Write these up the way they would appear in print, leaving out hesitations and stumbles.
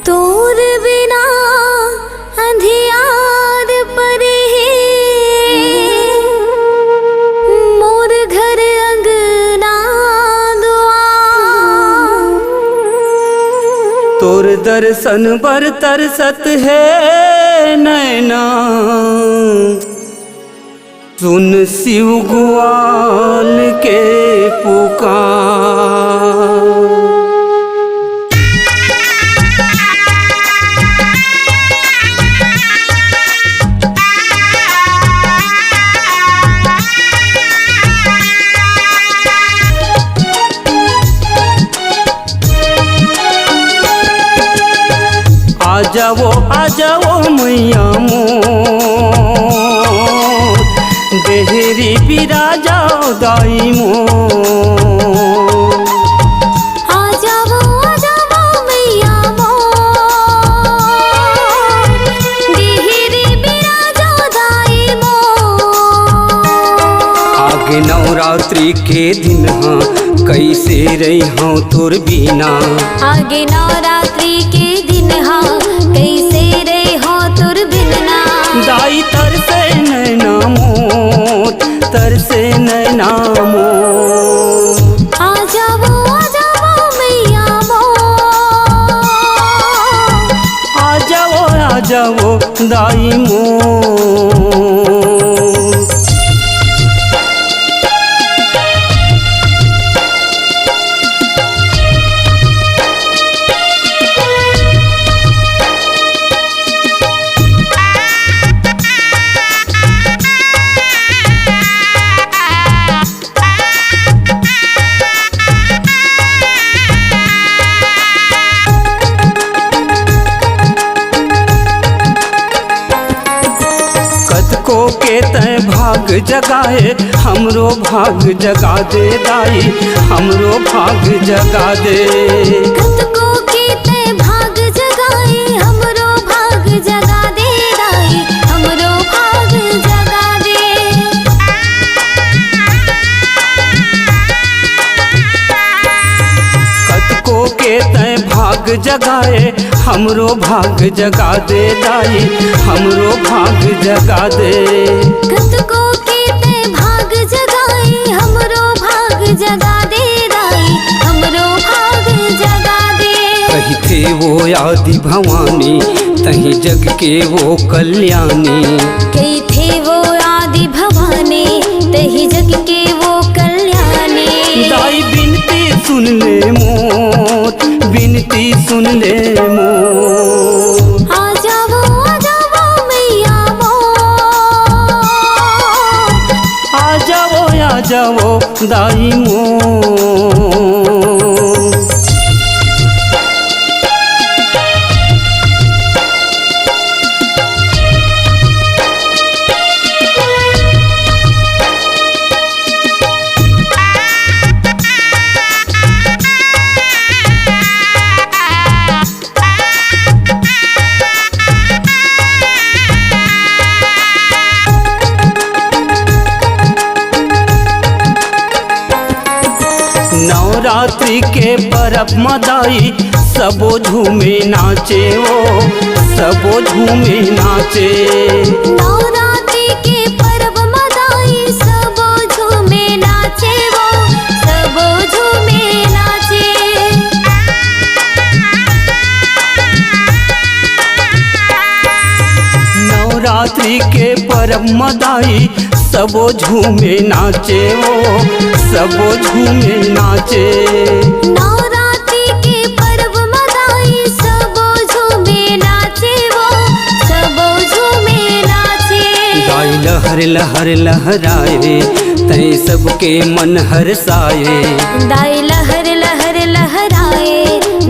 तोर बिना अंधियार परे मोर घर अंगना दुआर। तोर दर्शन बर तरसत है नैना, सुन शिव ग्वाल के पुकार। आ जाओ मैया मोर, देहरी बिराजाओ दाई मोर। आ जाओ मैया मोर, देहरी बिराजाओ दाई मोर। आगे नवरात्रि के दिन हाँ कैसे रही हूँ तोर बिना। आगे नवरात्रि के दिन हाँ कैसे रही हो तुर बिना। दाई तरसे नैना मोर, तरसे नैना मोर। आ जाओ मैया मोर, आ जाओ दाई मोर। को के तय भाग जगाए, हमरो भाग जगा दे दाई, हमरो भाग जगा दे। को के तय भाग जगाए, हमरो भाग जगा दे दाई, हमरो भाग जगा दे। को के तय भाग जगाए, हमरो भाग जगा दे दाई, हमरो भाग जगा दे। को के तय भाग जगाए, हमरो भाग जगा दे दाई, हमरो भाग जगा दे। कही थे वो आदि भवानी, तही जग के वो कल्याणी। कही थे वो आदि भवानी, तही जग के वो कल्याणी। दाई बिनती सुन ले मोर, बिनती सुन ले मोर। आ जाओ मैया मोर, आ जाओ दाई मोर। नवरात्रि के परब मदाई, सबो झूमे नाचे वो, सबो झूमे नाचे। नवरात्रि के परब मदाई, सबो झूमे नाचे वो, सबो झूमे नाचे। नवरात्रि के परब मदाई, सबो झूमे नाचे वो, सबो झूमे नाचे। नवरात्रि के परब मदाई, सबो झूमे नाचे वो, सबो झूमे नाचे। दाई लहर लहर लहराए, तय सबके मन हरसाए। दाई लहर लहर लहराए,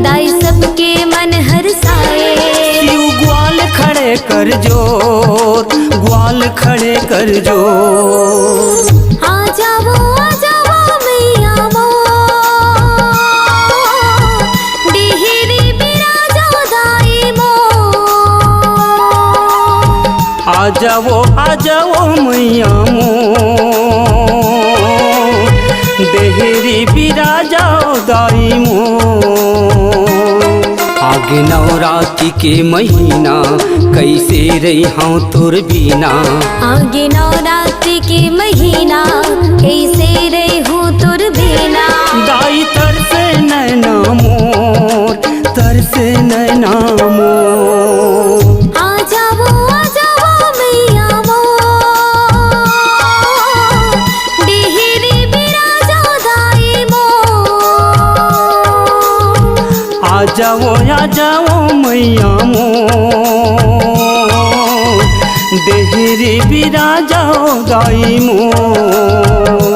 दाई सबके मन हरसाए। शिव ग्वाल खड़े कर जोर, ग्वाल खड़े कर जोर। आ जाओ मैया मोर, देहरी बिराजाओ दाई मोर। आ जाओ मैया मोर, देहरी बिराजाओ दाई मोर। आगे नवरा नवरात्रि के महीना कैसे रही हाँ तोर बिना। आगे नवरात्रि के महीना कैसे रहूं तुर बिना। दाई तरसे नैना मोर, तरसे नैना मोर। आ जाओ मैया मोर, डेहरी बिराजो दाई मोर। आ जाओ मैया मोर, डेहरी बिराजो दाई मोर।